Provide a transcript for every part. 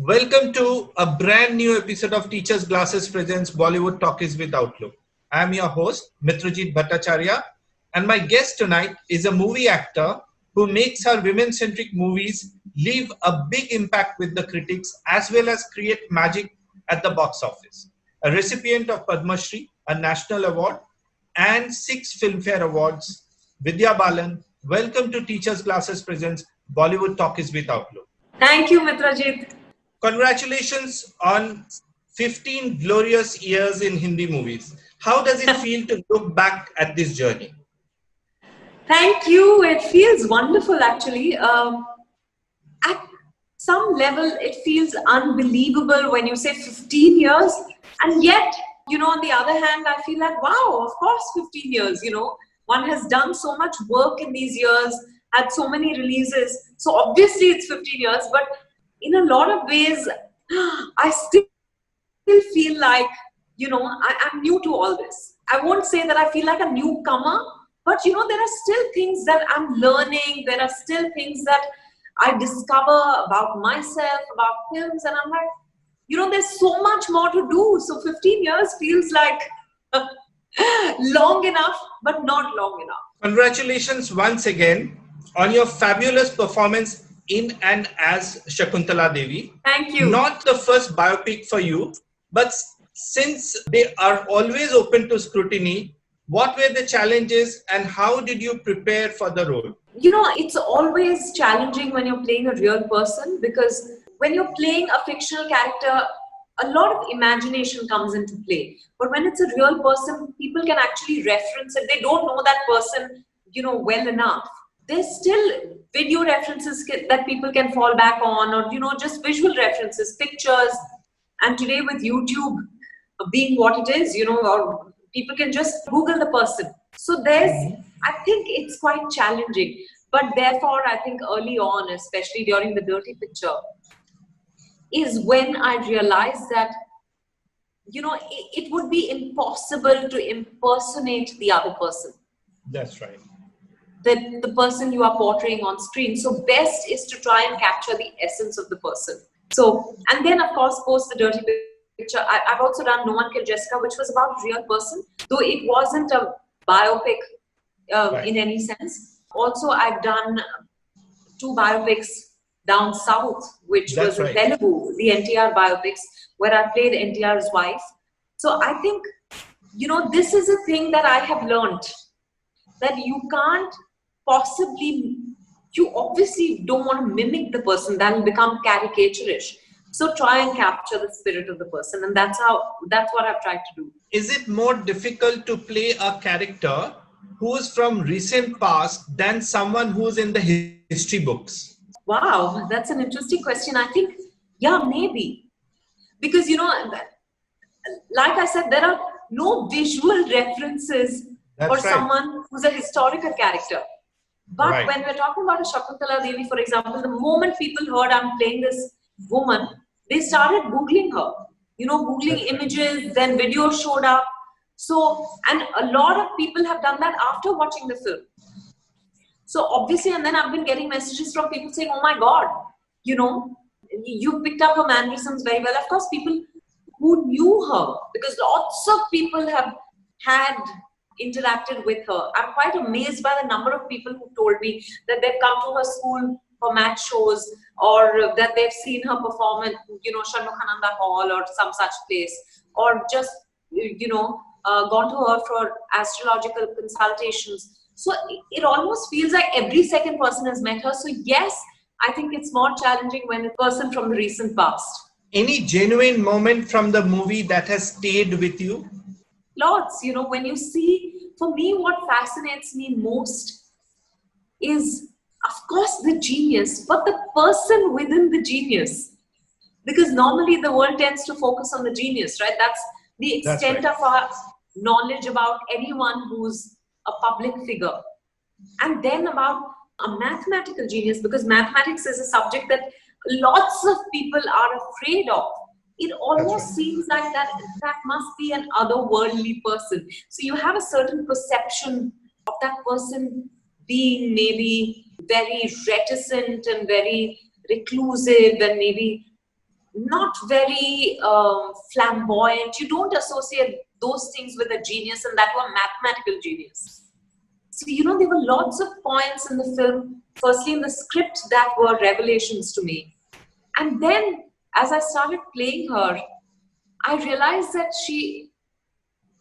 Welcome to a brand new episode of Teachers Glasses Presents Bollywood Talkies with Outlook. I am your host, Mitrajit Bhattacharya, and my guest tonight is a movie actor who makes her women-centric movies leave a big impact with the critics as well as create magic at the box office. A recipient of Padma Shri, a national award, and 6 Filmfare Awards, Vidya Balan, welcome to Teachers Glasses Presents Bollywood Talkies with Outlook. Thank you, Mitrajit. Congratulations on 15 glorious years in Hindi movies. How does it feel to look back at this journey? Thank you. It feels wonderful, actually. At some level, it feels unbelievable when you say 15 years. And yet, on the other hand, I feel like, wow, of course, 15 years, One has done so much work in these years, had so many releases. So obviously, it's 15 years. But in a lot of ways, I still feel like, I'm new to all this. I won't say that I feel like a newcomer, but, there are still things that I'm learning. There are still things that I discover about myself, about films. And I'm like, there's so much more to do. So 15 years feels like long enough, but not long enough. Congratulations once again on your fabulous performance in and as Shakuntala Devi. Thank you. Not the first biopic for you, but since they are always open to scrutiny, what were the challenges and how did you prepare for the role? It's always challenging when you're playing a real person, because when you're playing a fictional character, a lot of imagination comes into play. But when it's a real person, people can actually reference it. They don't know that person, well enough. There's still video references that people can fall back on, or, just visual references, pictures. And today with YouTube being what it is, or people can just Google the person. So I think it's quite challenging. But therefore, I think early on, especially during the Dirty Picture, is when I realized that, it would be impossible to impersonate the other person. That's right. The person you are portraying on screen. So best is to try and capture the essence of the person. So, and then of course, post the Dirty Picture, I've also done No One Killed Jessica, which was about a real person, though it wasn't a biopic Right. in any sense. Also, I've done 2 biopics down south, which That's was right. Telugu, the NTR biopics, where I played NTR's wife. So I think, this is a thing that I have learned, that you can't possibly, you obviously don't want to mimic the person. That will become caricaturish. So try and capture the spirit of the person. And that's what I've tried to do. Is it more difficult to play a character who's from recent past than someone who's in the history books? Wow, that's an interesting question. I think, yeah, maybe. Because, like I said, there are no visual references That's for right. someone who's a historical character. But Right. when we're talking about a Shakuntala Devi, for example, the moment people heard I'm playing this woman, they started Googling her. Googling images, then videos showed up. So, and a lot of people have done that after watching the film. So obviously, and then I've been getting messages from people saying, oh my God, you picked up her mannerisms very well. Of course, people who knew her, because lots of people have had interacted with her. I'm quite amazed by the number of people who told me that they've come to her school for match shows, or that they've seen her perform at, Shanmukhananda Hall or some such place, or just, gone to her for astrological consultations. So it almost feels like every second person has met her. So yes, I think it's more challenging when it's a person from the recent past. Any genuine moment from the movie that has stayed with you? Lots, when you see, for me, what fascinates me most is, of course, the genius, but the person within the genius. Because normally the world tends to focus on the genius, right? That's the extent of our knowledge about anyone who's a public figure. And then about a mathematical genius, because mathematics is a subject that lots of people are afraid of. It almost seems like that must be an otherworldly person. So you have a certain perception of that person being maybe very reticent and very reclusive and maybe not very flamboyant. You don't associate those things with a genius, and that were mathematical genius. So, there were lots of points in the film, firstly in the script, that were revelations to me. And then, as I started playing her, I realized that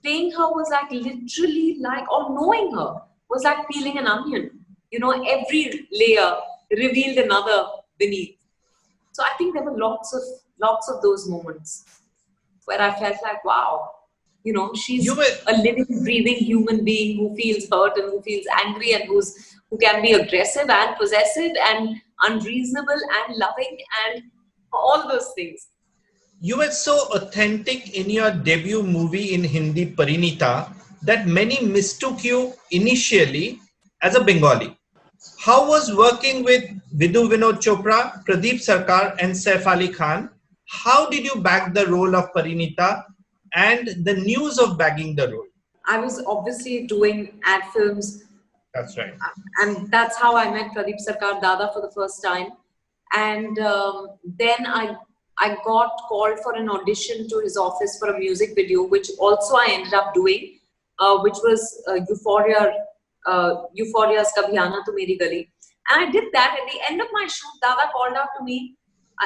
playing her was like literally like, or knowing her was like peeling an onion. Every layer revealed another beneath. So I think there were lots of those moments where I felt like, wow, she's a living, breathing human being who feels hurt and who feels angry and who can be aggressive and possessive and unreasonable and loving and all those things. You were so authentic in your debut movie in Hindi, Parinita, that many mistook you initially as a Bengali. How was working with Vidhu Vinod Chopra, Pradeep Sarkar, and Saif Ali Khan? How did you bag the role of Parinita and the news of bagging the role? I was obviously doing ad films. That's right. And that's how I met Pradeep Sarkar Dada for the first time. And then I got called for an audition to his office for a music video, which also I ended up doing, which was Euphoria's Kabhi Aana Tu Meri Gali. And I did that. At the end of my shoot, Dada called out to me.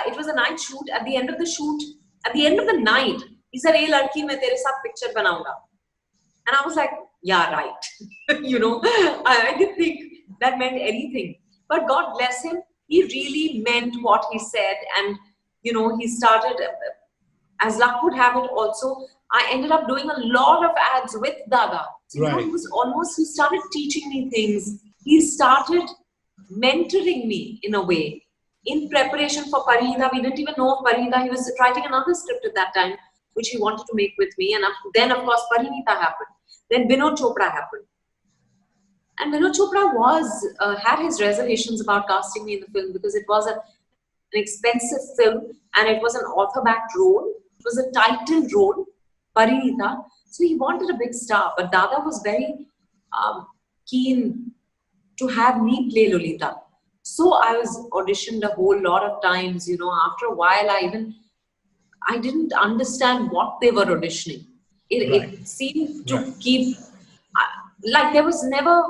It was a night shoot. At the end of the shoot, at the end of the night, he said, "Hey, ladki, main tere saath picture banaunga." And I was like, yeah, right. I didn't think that meant anything. But God bless him, he really meant what he said. And, he started, as luck would have it also, I ended up doing a lot of ads with Dada. So, right. He started teaching me things. He started mentoring me in a way. In preparation for Parinita, we didn't even know of Parinita. He was writing another script at that time, which he wanted to make with me. And then, of course, Parinita happened. Then Vinod Chopra happened. And Vinod Chopra had his reservations about casting me in the film because it was an expensive film and it was an author-backed role. It was a title role, Parinita. So he wanted a big star. But Dada was very keen to have me play Lolita. So I was auditioned a whole lot of times. After a while, I didn't understand what they were auditioning. It seemed to keep, like there was never,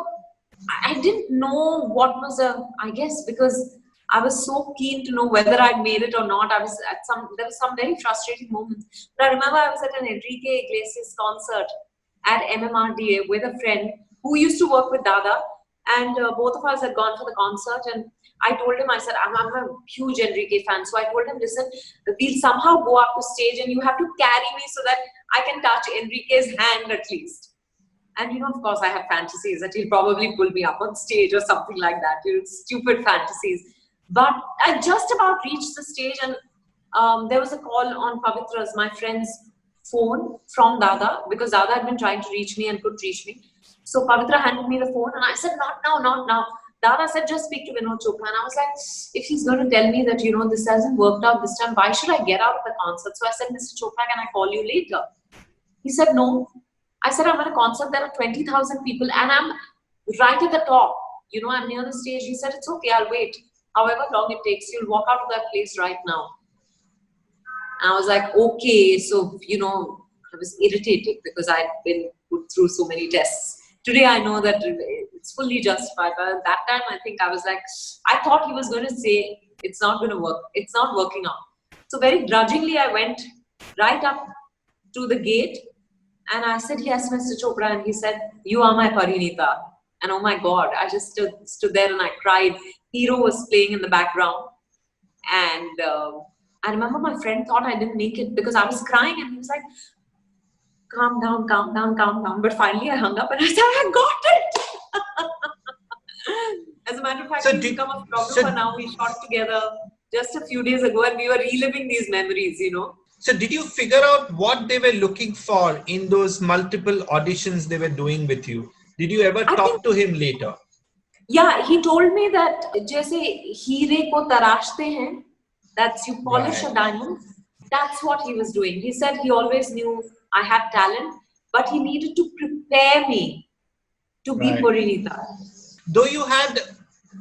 I didn't know what was I guess because I was so keen to know whether I'd made it or not. There was some very frustrating moments. But I remember I was at an Enrique Iglesias concert at MMRDA with a friend who used to work with Dada. And both of us had gone for the concert, and I told him, I said, I'm a huge Enrique fan. So I told him, listen, we'll somehow go up to stage and you have to carry me so that I can touch Enrique's hand at least. And, of course, I have fantasies that he'll probably pull me up on stage or something like that. Stupid fantasies. But I just about reached the stage, and there was a call on Pavitra's, my friend's phone from Dada, because Dada had been trying to reach me and couldn't reach me. So Pavitra handed me the phone and I said, not now. Dada said, just speak to Vinod Chopra. And I was like, if he's going to tell me that, this hasn't worked out this time, why should I get out of the concert? So I said, Mr. Chopra, can I call you later? He said, no. I said, I'm at a concert, there are 20,000 people and I'm right at the top. I'm near the stage. He said, it's okay, I'll wait. However long it takes, you'll walk out of that place right now. And I was like, okay. So, I was irritated because I'd been put through so many tests. Today I know that it's fully justified, but at that time I think I was like, I thought he was going to say, it's not going to work. It's not working out. So very grudgingly I went right up to the gate and I said, yes, Mr. Chopra. And he said, you are my Parinita. And oh my God, I just stood there and I cried. Hero was playing in the background. And I remember my friend thought I didn't make it because I was crying and he was like, calm down. But finally I hung up and I said, I got it. As a matter of fact, it's become a problem for now. We shot together just a few days ago and we were reliving these memories, So did you figure out what they were looking for in those multiple auditions they were doing with you? Did you ever talk to him later? Yeah, he told me that जैसे हीरे को तराशते हैं, that's you polish a diamond. That's what he was doing. He said he always knew I had talent, but he needed to prepare me to be Parinita. Though you had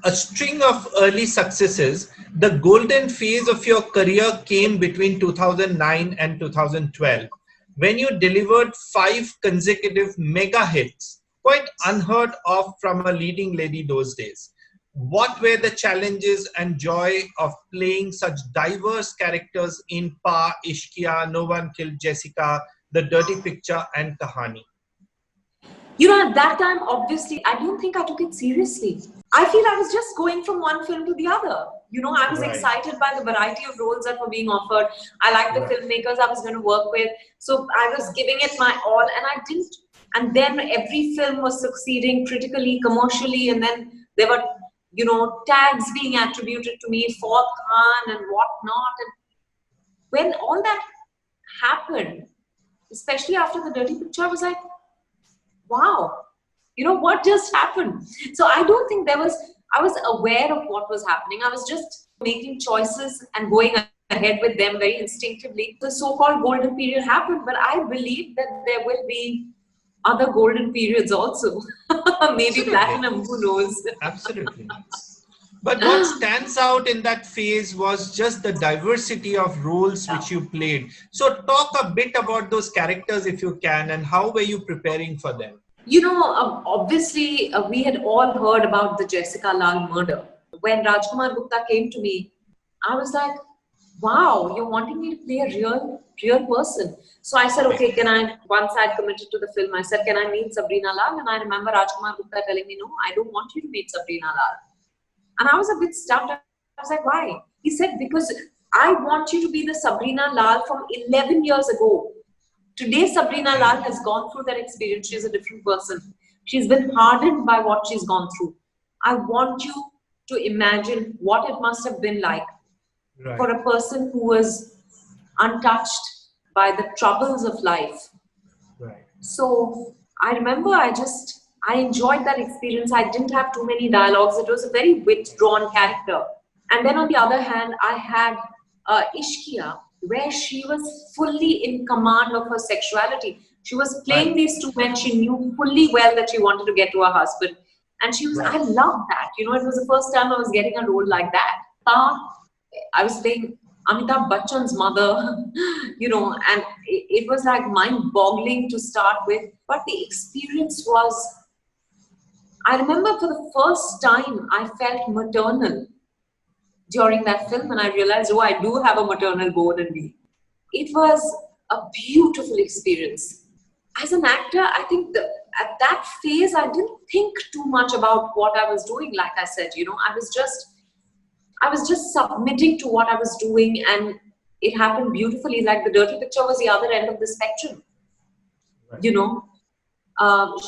a string of early successes, The golden phase of your career came between 2009 and 2012, when you delivered 5 consecutive mega hits, quite unheard of from a leading lady those days. What were the challenges and joy of playing such diverse characters in Pa, Ishkia, No One Killed Jessica, The Dirty Picture, and Kahani? At that time, obviously, I don't think I took it seriously. I feel I was just going from one film to the other. I was excited by the variety of roles that were being offered. I liked the filmmakers I was going to work with. So I was giving it my all, and I didn't. And then every film was succeeding critically, commercially, and then there were, tags being attributed to me for Khan and whatnot. And when all that happened, especially after The Dirty Picture, I was like, wow, what just happened? So I don't think I was aware of what was happening. I was just making choices and going ahead with them very instinctively. The so-called golden period happened, but I believe that there will be other golden periods also. Maybe platinum, who knows? Absolutely. But what stands out in that phase was just the diversity of roles which you played. So talk a bit about those characters if you can, and how were you preparing for them? Obviously, we had all heard about the Jessica Lal murder. When Rajkumar Gupta came to me, I was like, wow, you're wanting me to play a real person. So I said, okay, once I'd committed to the film, I said, can I meet Sabrina Lal? And I remember Rajkumar Gupta telling me, no, I don't want you to meet Sabrina Lal. And I was a bit stunned. I was like, why? He said, because I want you to be the Sabrina Lal from 11 years ago. Today, Sabrina Lal has gone through that experience. She's a different person. She's been hardened by what she's gone through. I want you to imagine what it must have been like for a person who was untouched by the troubles of life. So I remember I enjoyed that experience. I didn't have too many dialogues. It was a very withdrawn character. And then on the other hand, I had Ishkia, where she was fully in command of her sexuality. She was playing these two men. She knew fully well that she wanted to get to her husband. And she was, I loved that. It was the first time I was getting a role like that. I was playing Amitabh Bachchan's mother, and it was like mind-boggling to start with. But the experience was, I remember for the first time, I felt maternal during that film, and I realized, I do have a maternal bone in me. It was a beautiful experience. As an actor, I think at that phase, I didn't think too much about what I was doing. Like I said, I was just submitting to what I was doing, and it happened beautifully. Like The Dirty Picture was the other end of the spectrum.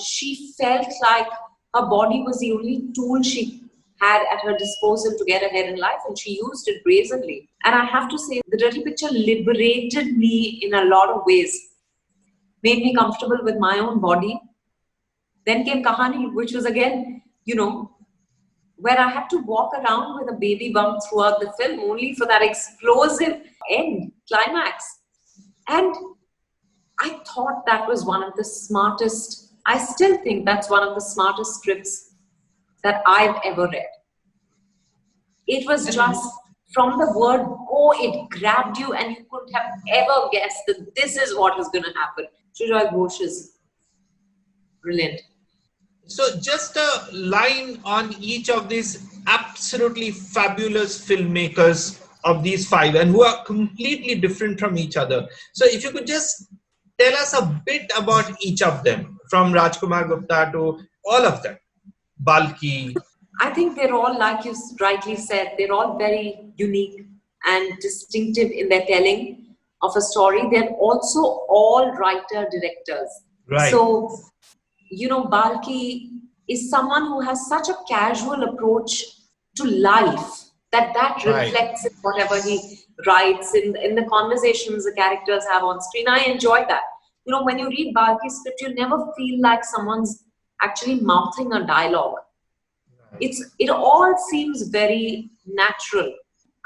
She felt like her body was the only tool she had at her disposal to get ahead in life, and she used it brazenly. And I have to say, The Dirty Picture liberated me in a lot of ways, made me comfortable with my own body. Then came Kahani, which was again, where I had to walk around with a baby bump throughout the film, only for that explosive climax. And I thought that was one of the smartest, I still think that's one of the smartest scripts that I've ever read. It was just from the word go, it grabbed you, and you couldn't have ever guessed that this is what is going to happen. Srijoy Ghosh is brilliant. So just a line on each of these absolutely fabulous filmmakers of these 5, and who are completely different from each other. So if you could just tell us a bit about each of them, from Rajkumar Gupta to all of them. Balki. I think they're all, like you rightly said, they're all very unique and distinctive in their telling of a story. They're also all writer-directors. So, Balki is someone who has such a casual approach to life that reflects in whatever he writes, in the conversations the characters have on screen. I enjoy that. When you read Balki's script, you never feel like someone's actually mouthing a dialogue. It all seems very natural.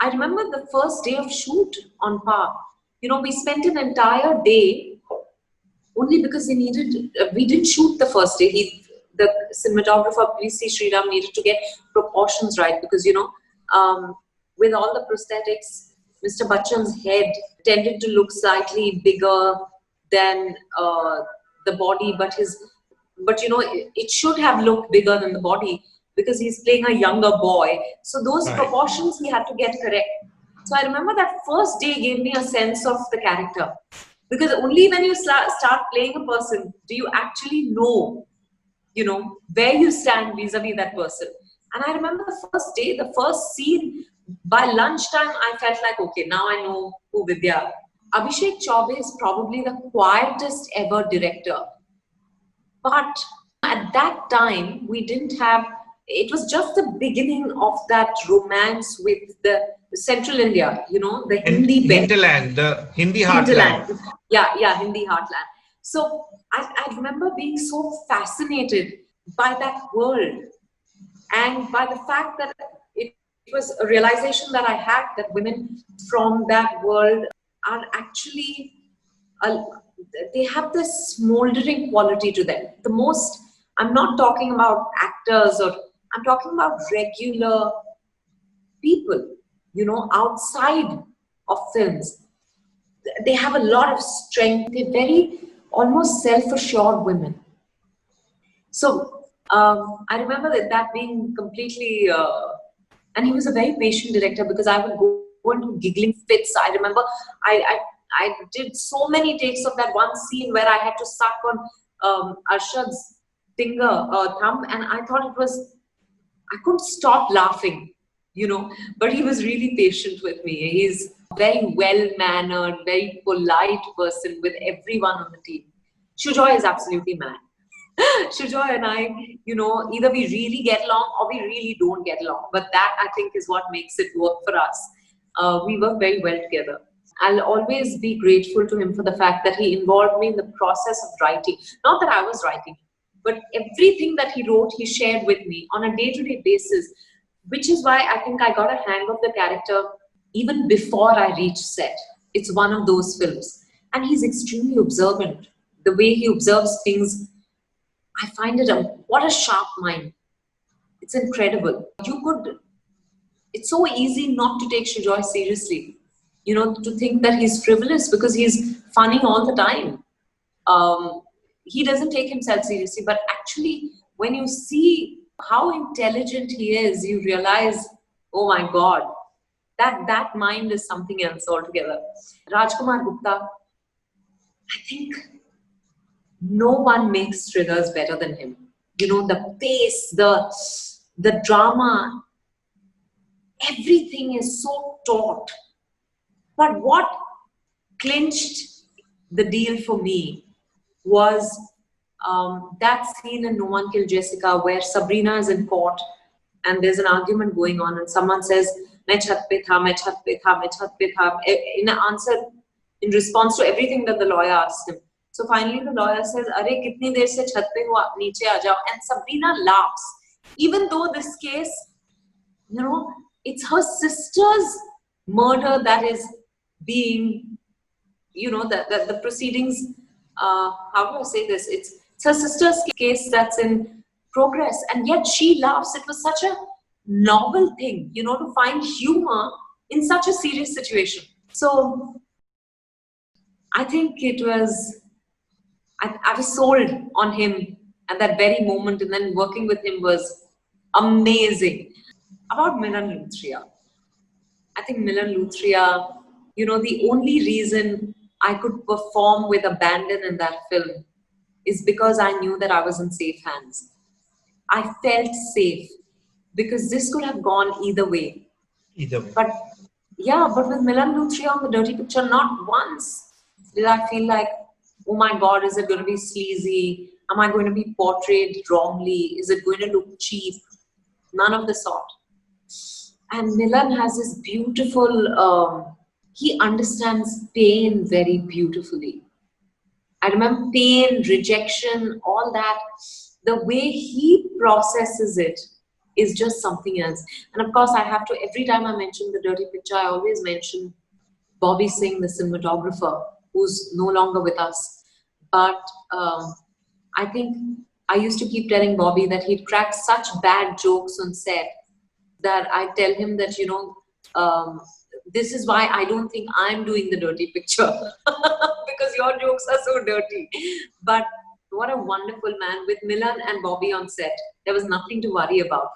I remember the first day of shoot on Pa. We spent an entire day only because we didn't shoot the first day. The cinematographer, P.C. Sriram, needed to get proportions right because, with all the prosthetics. Mr. Bachchan's head tended to look slightly bigger than the body, but it should have looked bigger than the body because he's playing a younger boy. So those proportions he had to get correct. So I remember that first day gave me a sense of the character, because only when you start playing a person do you actually know, where you stand vis-a-vis that person. And I remember the first day, the first scene, by lunchtime, I felt like, okay, now I know who Vidya. Abhishek Chaubey is probably the quietest ever director. But at that time, we didn't have, it was just the beginning of that romance with the Central India, the Hindi belt. Hinterland, the Hindi heartland. Yeah, Hindi heartland. So I remember being so fascinated by that world, and by the fact that it was a realization that I had that women from that world are actually, they have this smoldering quality to them. I'm not talking about actors, or I'm talking about regular people, outside of films. They have a lot of strength. They're very almost self-assured women. So I remember that being completely, and he was a very patient director, because I would go into giggling fits. I remember I did so many takes of that one scene where I had to suck on Arshad's thumb, and I thought I couldn't stop laughing, but he was really patient with me. He's a very well-mannered, very polite person with everyone on the team. Shujoy is absolutely mad. Shujoy and I, either we really get along or we really don't get along. But that, I think, is what makes it work for us. We work very well together. I'll always be grateful to him for the fact that he involved me in the process of writing. Not that I was writing, but everything that he wrote, he shared with me on a day-to-day basis, which is why I think I got a hang of the character even before I reached set. It's one of those films. And he's extremely observant. The way he observes things, I find what a sharp mind. It's incredible. It's so easy not to take Shujoy seriously. To think that he's frivolous because he's funny all the time. He doesn't take himself seriously, but actually, when you see how intelligent he is, you realize, oh my God, that mind is something else altogether. Rajkumar Gupta, I think no one makes thrillers better than him. The pace, the drama, everything is so taut. But what clinched the deal for me was that scene in No One Killed Jessica, where Sabrina is in court and there's an argument going on, and someone says, "Main chhat pe tha, main chhat pe tha, main chhat pe tha," in response to everything that the lawyer asked him. So finally the lawyer says, "Are kitni der se chhat pe ho, niche aa jao," and Sabrina laughs, even though this case, it's her sister's murder that is being, the proceedings, how do I say this? It's her sister's case that's in progress, and yet she laughs. It was such a novel thing, to find humor in such a serious situation. So I think I was sold on him at that very moment, and then working with him was amazing. About Milan Luthria, I think Milan Luthria, the only reason I could perform with abandon in that film is because I knew that I was in safe hands. I felt safe because this could have gone either way. But with Milan Luthria on the Dirty Picture, not once did I feel like, oh my God, is it going to be sleazy? Am I going to be portrayed wrongly? Is it going to look cheap? None of the sort. And Milan has this beautiful, he understands pain very beautifully. I remember pain, rejection, all that. The way he processes it is just something else. And of course, I have to, every time I mention the Dirty Picture, I always mention Bobby Singh, the cinematographer, who's no longer with us. But I think I used to keep telling Bobby that he'd crack such bad jokes on set that I tell him that, This is why I don't think I'm doing the dirty picture because your jokes are so dirty. But what a wonderful man with Milan and Bobby on set. There was nothing to worry about.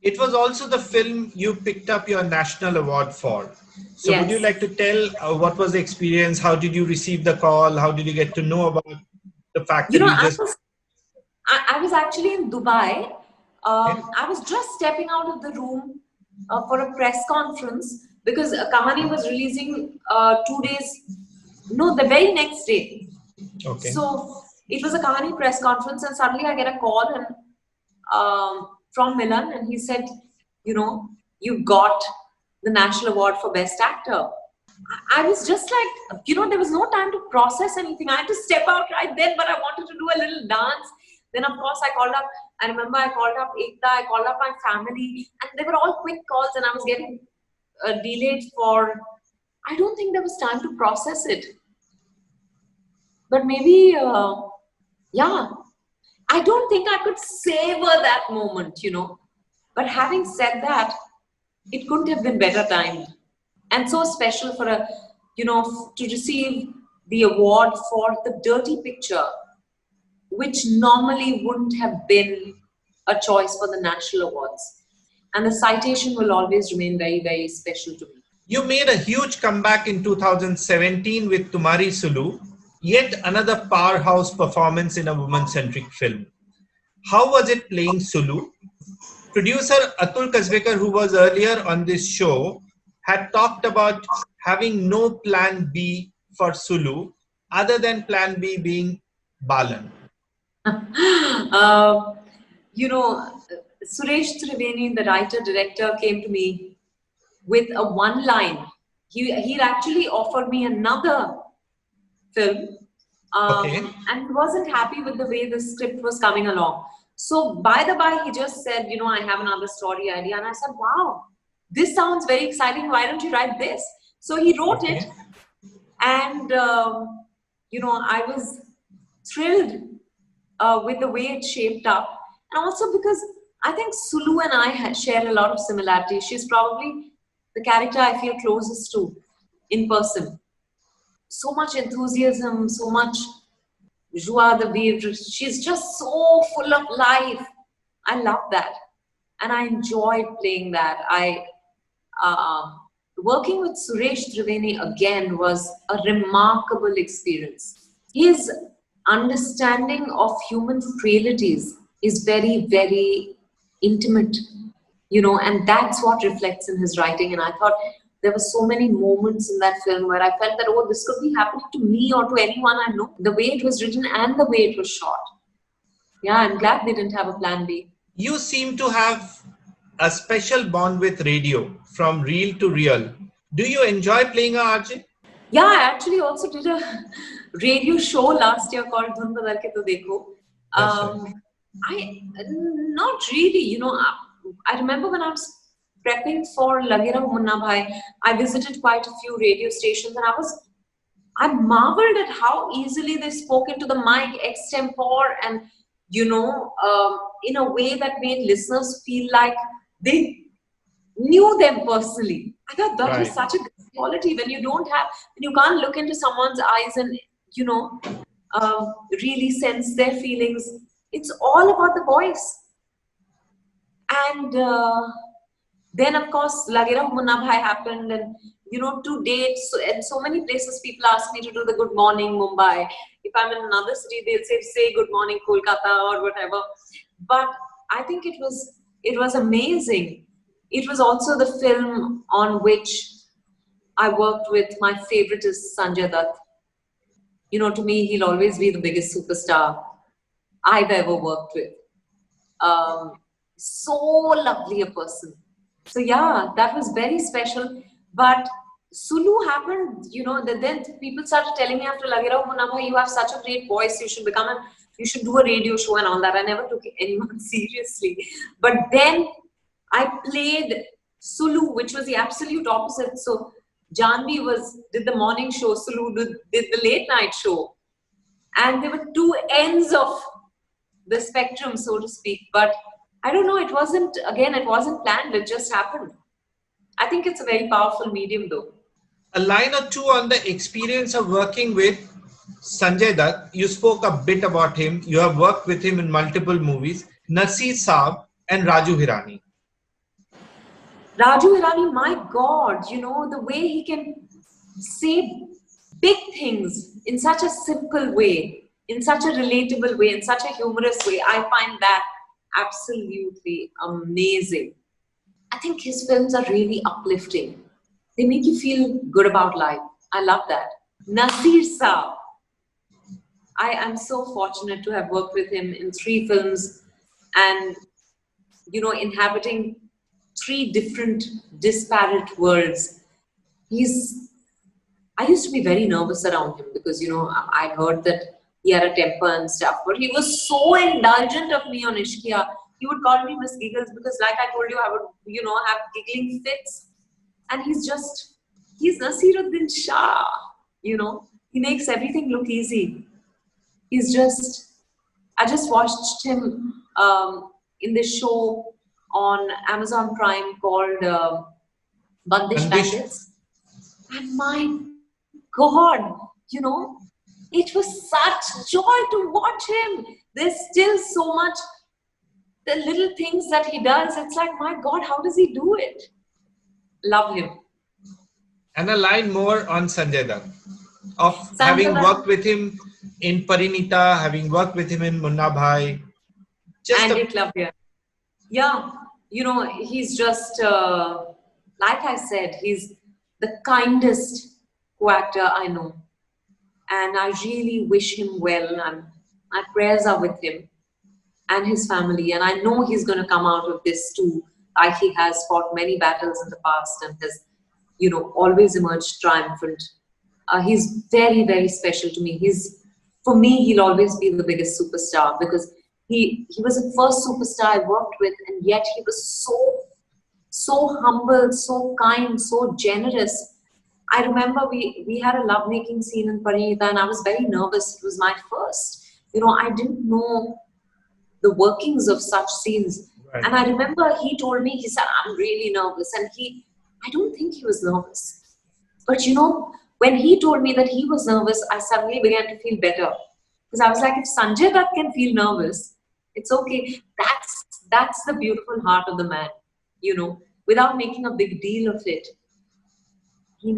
It was also the film you picked up your national award for. So, would you Yes. like to tell what was the experience? How did you receive the call? How did you get to know about the fact You that know, you just. I was actually in Dubai. Okay. I was just stepping out of the room for a press conference because Kahani was releasing 2 days, no, the very next day. Okay. So it was a Kahani press conference, and suddenly I get a call and from Milan, and he said, you know, you got the National Award for Best Actor. I was just like, there was no time to process anything. I had to step out right then, but I wanted to do a little dance. Then, of course, I remember I called up Ekta, I called up my family, and they were all quick calls, and I was getting delayed I don't think there was time to process it. But maybe, yeah, I don't think I could savor that moment, But having said that, it couldn't have been better timed. And so special for to receive the award for the dirty picture, which normally wouldn't have been a choice for the national awards. And the citation will always remain very, very special to me. You made a huge comeback in 2017 with Tumhari Sulu, yet another powerhouse performance in a woman-centric film. How was it playing Sulu? Producer Atul Kasbekar, who was earlier on this show, had talked about having no plan B for Sulu other than plan B being Balan. Suresh Triveni, the writer-director, came to me with a one line. He'd actually offered me another film Okay. and he wasn't happy with the way the script was coming along. So by the by, he just said, I have another story idea. And I said, wow, this sounds very exciting. Why don't you write this? So he wrote it. And, I was thrilled with the way it shaped up. And also because I think Sulu and I share a lot of similarities. She's probably the character I feel closest to in person. So much enthusiasm, so much joie de vivre. She's just so full of life. I love that. And I enjoyed playing that. Working with Suresh Triveni again was a remarkable experience. His understanding of human frailties is very, very intimate, and that's what reflects in his writing. And I thought there were so many moments in that film where I felt that, oh, this could be happening to me or to anyone I know. The way it was written and the way it was shot. Yeah, I'm glad they didn't have a plan B. You seem to have a special bond with radio, from reel to real. Do you enjoy playing a RJ? Yeah, I actually also did a radio show last year called Dhun Badal Ke To Dekho. Not really, I remember when I was prepping for Lage Raho Munna Bhai, I visited quite a few radio stations and I marveled at how easily they spoke into the mic extempore and, in a way that made listeners feel like they knew them personally. I thought that was such a good quality when you can't look into someone's eyes and, really sense their feelings. It's all about the voice. And then, of course, Lage Raho Munna Bhai happened, and to date, in so many places, people ask me to do the Good Morning Mumbai. If I'm in another city, they'll say Good Morning Kolkata or whatever. But I think it was amazing. It was also the film on which I worked with. My favorite is Sanjay Dutt. To me, he'll always be the biggest superstar I've ever worked with. So lovely a person. So yeah, that was very special. But Sulu happened, then people started telling me after Lage Raho Munna Bhai, you have such a great voice, you should do a radio show and all that. I never took anyone seriously. But then I played Sulu, which was the absolute opposite. So Janvi did the morning show, Sulu did the late night show. And there were two ends of the spectrum, so to speak. But I don't know, it wasn't planned, it just happened. I think it's a very powerful medium though. A line or two on the experience of working with Sanjay Dutt. You spoke a bit about him. You have worked with him in multiple movies, Nasir Saab and Raju Hirani. Raju Hirani, my God, you know, the way he can say big things in such a simple way, in such a relatable way, in such a humorous way, I find that absolutely amazing. I think his films are really uplifting. They make you feel good about life. I love that. Nasir Saab. I am so fortunate to have worked with him in 3 films and, you know, inhabiting 3 different disparate worlds. I used to be very nervous around him because, you know, I heard that he had a temper and stuff, but he was so indulgent of me on Ishkia. He would call me Miss Giggles because, like I told you, I would, you know, have giggling fits. And he's Nasiruddin Shah, you know. He makes everything look easy. I just watched him in this show on Amazon Prime called Bandish Bandish. Bandits. And my God, you know, it was such joy to watch him. There's still so much, the little things that he does. It's like, my God, how does he do it? Love him. And a line more on Sanjay Dutt. Of having worked with him in Parinita, having worked with him in Munna Bhai. And it love here. Yeah, you know, he's just, like I said, he's the kindest co-actor I know. And I really wish him well. And my prayers are with him and his family. And I know he's going to come out of this too, like he has fought many battles in the past and has, you know, always emerged triumphant. He's very, very special to me. For me, he'll always be the biggest superstar because he was the first superstar I worked with, and yet he was so humble, so kind, so generous. I remember we had a lovemaking scene in Parinita, and I was very nervous. It was my first. You know, I didn't know the workings of such scenes. Right. And I remember he told me, he said, I'm really nervous. And I don't think he was nervous. But you know, when he told me that he was nervous, I suddenly began to feel better. Because I was like, if Sanjay Dutt can feel nervous, it's okay. That's the beautiful heart of the man, you know, without making a big deal of it. He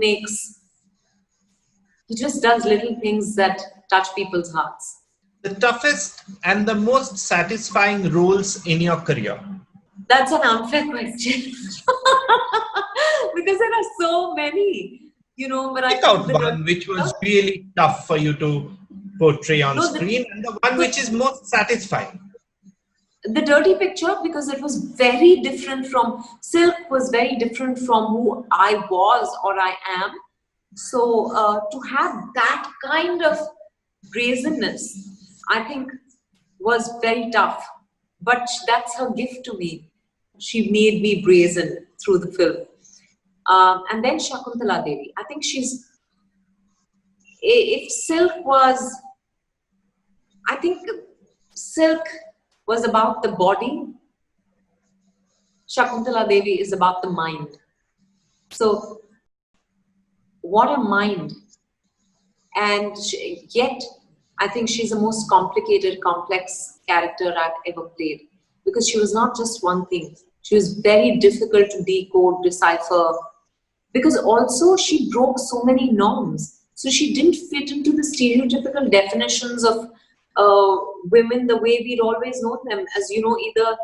just does little things that touch people's hearts. The toughest and the most satisfying roles in your career? That's an unfair question. Because there are so many, you know, but pick out one which was really tough for you to portray on screen and the one which is most satisfying. The Dirty Picture, because it was very different from, Silk was very different from who I was or I am. So to have that kind of brazenness, I think was very tough. But that's her gift to me. She made me brazen through the film. And then Shakuntala Devi. I think if Silk was, I think Silk was about the body, Shakuntala Devi is about the mind. So, what a mind. And yet, I think she's the most complicated, complex character I've ever played. Because she was not just one thing. She was very difficult to decode, decipher. Because also she broke so many norms. So she didn't fit into the stereotypical definitions of women the way we'd always known them as, you know, either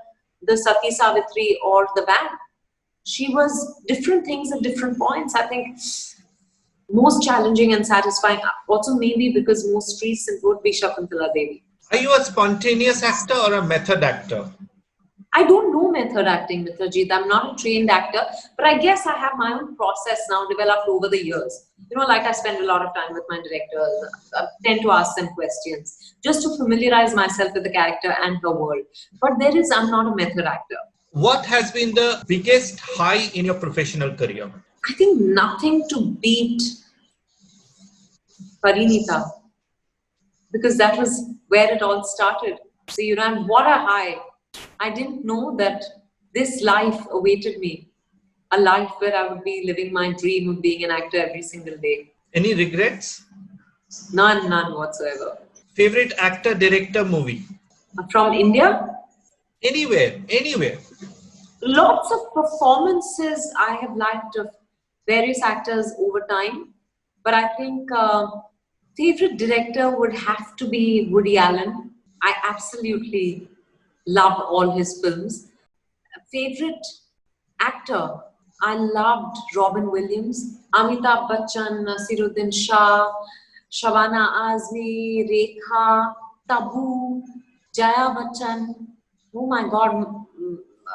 the Sati Savitri or the Van. She was different things at different points. I think most challenging and satisfying, also maybe because most recent would be Shakuntala Devi. Are you a spontaneous actor or a method actor? I don't know method acting, Mitrajit. I'm not a trained actor, but I guess I have my own process now developed over the years. You know, like I spend a lot of time with my directors. I tend to ask them questions just to familiarize myself with the character and her world. But I'm not a method actor. What has been the biggest high in your professional career? I think nothing to beat Parinita, because that was where it all started. So, you know, and what a high. I didn't know that this life awaited me. a life where I would be living my dream of being an actor every single day. Any regrets? None whatsoever. Favorite actor, director, movie? From India, Anywhere. lots of performances I have liked of various actors over time, but I think favorite director would have to be Woody Allen. I absolutely love all his films. Favorite actor, I loved Robin Williams, Amitabh Bachchan, Nasiruddin Shah, Shabana Azmi, Rekha, Tabu, Jaya Bachchan. Oh my God,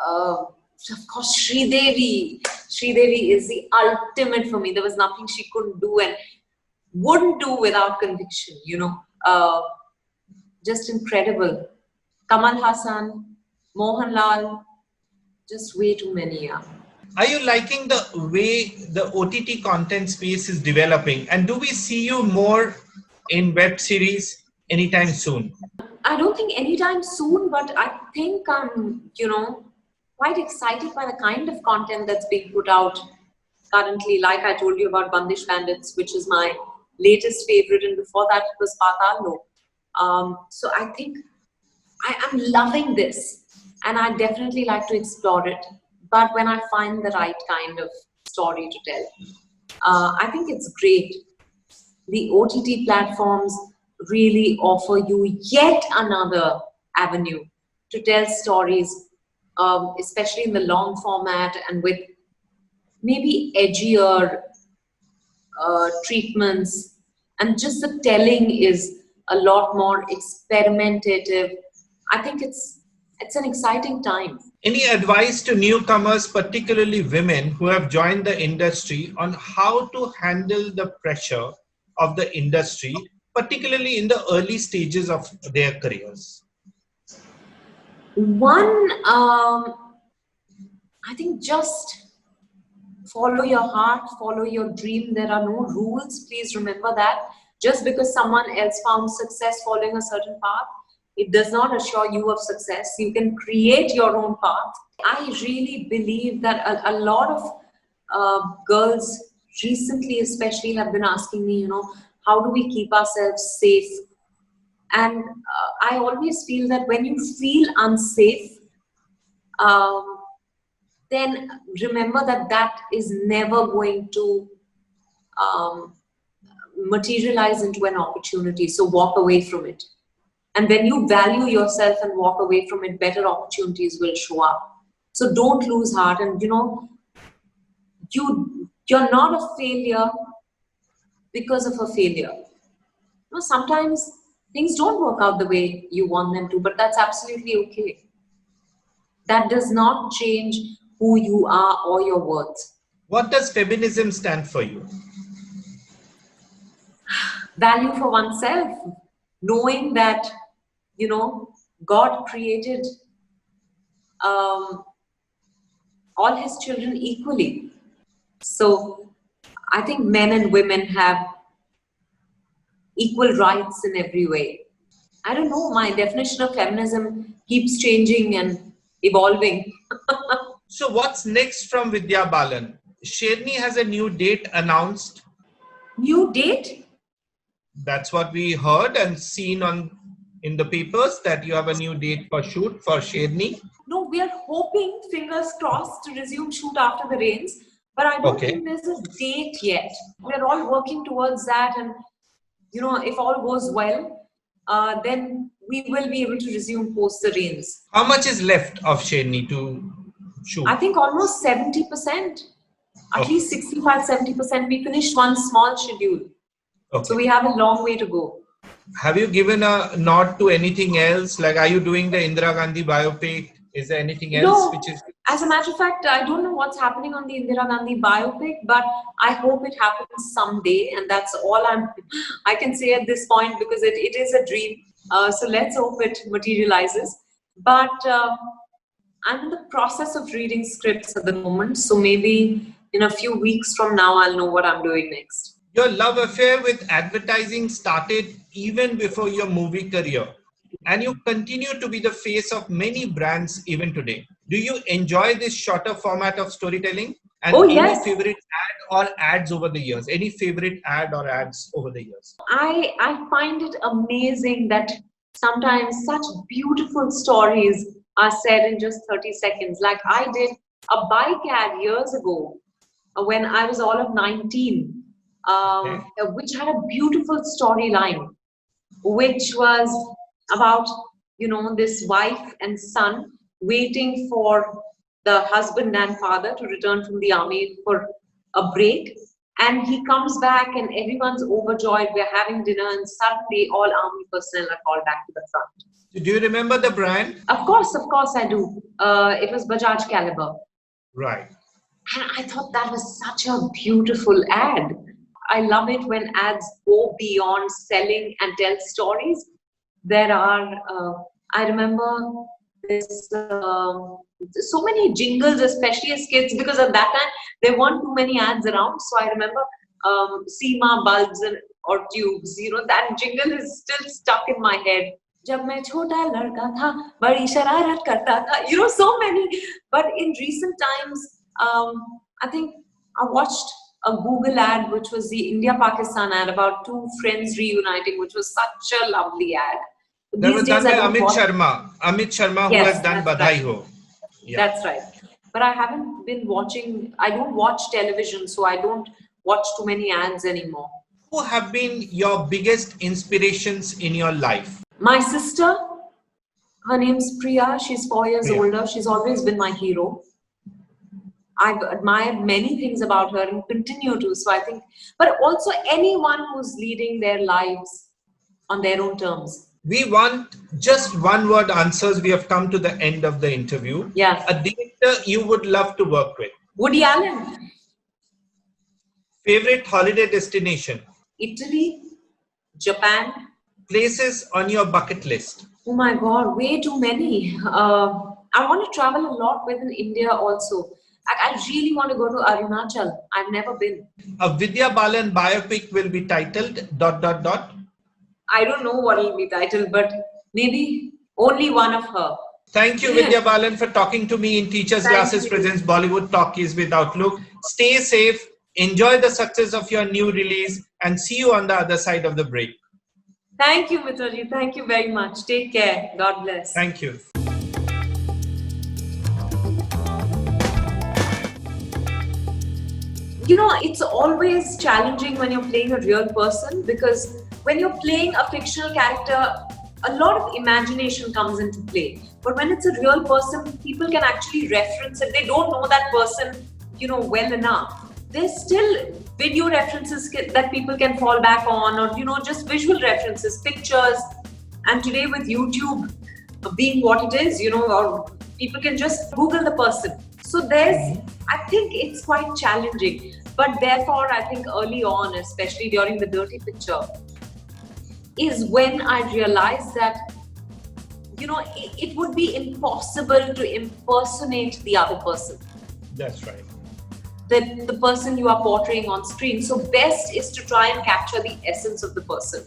of course, Sridevi. Sridevi is the ultimate for me. There was nothing she couldn't do and wouldn't do without conviction, just incredible. Kamal Hassan, Mohanlal, just way too many. Yeah. Are you liking the way the OTT content space is developing? And do we see you more in web series anytime soon? I don't think anytime soon, but I think I'm, quite excited by the kind of content that's being put out currently. Like I told you about Bandish Bandits, which is my latest favorite, and before that it was Patal Lok. So I think I am loving this, and I definitely like to explore it. But when I find the right kind of story to tell, I think it's great. The OTT platforms really offer you yet another avenue to tell stories, especially in the long format and with maybe edgier treatments. And just the telling is a lot more experimentative. I think it's an exciting time. Any advice to newcomers, particularly women who have joined the industry, on how to handle the pressure of the industry, particularly in the early stages of their careers? One, I think just follow your heart, follow your dream. There are no rules. Please remember that. Just because someone else found success following a certain path, it does not assure you of success. You can create your own path. I really believe that a lot of girls recently especially have been asking me, how do we keep ourselves safe? And I always feel that when you feel unsafe, then remember that is never going to materialize into an opportunity. So walk away from it. And when you value yourself and walk away from it, better opportunities will show up. So don't lose heart. And you're not a failure because of a failure. Sometimes things don't work out the way you want them to, but that's absolutely okay. That does not change who you are or your worth. What does feminism stand for you? Value for oneself. Knowing that, God created all his children equally. So I think men and women have equal rights in every way. I don't know, my definition of feminism keeps changing and evolving. So what's next from Vidya Balan? Sherni has a new date announced. New date? That's what we heard and seen in the papers, that you have a new date for shoot for Sherni. No, we are hoping, fingers crossed, to resume shoot after the rains. But I don't think there's a date yet. We're all working towards that, and if all goes well, then we will be able to resume post the rains. How much is left of Sherni to shoot? I think almost 70%. At least 65-70%. We finished one small schedule. So we have a long way to go. Have you given a nod to anything else? Like, are you doing the Indira Gandhi biopic? Is there anything else? No, as a matter of fact, I don't know what's happening on the Indira Gandhi biopic, but I hope it happens someday, and that's all I can say at this point, because it is a dream. So let's hope it materializes. But I'm in the process of reading scripts at the moment, so maybe in a few weeks from now, I'll know what I'm doing next. Your love affair with advertising started even before your movie career, and you continue to be the face of many brands even today. Do you enjoy this shorter format of storytelling? And Oh, any yes. favorite ad or ads over the years? Any favorite ad or ads over the years? I find it amazing that sometimes such beautiful stories are said in just 30 seconds. Like I did a bike ad years ago when I was all of 19, Okay. which had a beautiful storyline, which was about, this wife and son waiting for the husband and father to return from the army for a break. And he comes back and everyone's overjoyed. We're having dinner, and suddenly all army personnel are called back to the front. Do you remember the brand? Of course I do. It was Bajaj Caliber. Right. And I thought that was such a beautiful ad. I love it when ads go beyond selling and tell stories. There are, I remember this, so many jingles, especially as kids, because at that time there weren't too many ads around. So I remember Seema bulbs or tubes, that jingle is still stuck in my head. जब मैं छोटा लड़का था बड़ी शरारत करता था, so many. But in recent times, I think I watched a Google ad, which was the India-Pakistan ad about two friends reuniting, which was such a lovely ad. That was done by Amit Sharma, who has done Badhai Ho. Yeah. That's right. But I haven't been watching, I don't watch television, so I don't watch too many ads anymore. Who have been your biggest inspirations in your life? My sister, her name's Priya. She's 4 years older. She's always been my hero. I've admired many things about her and continue to. So I think, but also anyone who's leading their lives on their own terms. We want just one word answers. We have come to the end of the interview. Yeah. A director you would love to work with? Woody Allen. Favorite holiday destination? Italy, Japan. Places on your bucket list? Oh my God, way too many. I want to travel a lot within India also. I really want to go to Arunachal. I've never been. A Vidya Balan biopic will be titled ... I don't know what it will be titled, but maybe only one of her. Thank you, Vidya Balan, for talking to me in Teachers Glasses Presents Bollywood Talkies with Outlook. Stay safe, enjoy the success of your new release, and see you on the other side of the break. Thank you, Mitraji. Thank you very much. Take care. God bless. Thank you. It's always challenging when you're playing a real person, because when you're playing a fictional character, a lot of imagination comes into play. But when it's a real person, people can actually reference it. They don't know that person, well enough. There's still video references that people can fall back on, or, just visual references, pictures. And today with YouTube being what it is, or people can just Google the person. So I think it's quite challenging. But therefore, I think early on, especially during the Dirty Picture, is when I realized that, it would be impossible to impersonate the other person. That's right. The person you are portraying on screen. So best is to try and capture the essence of the person.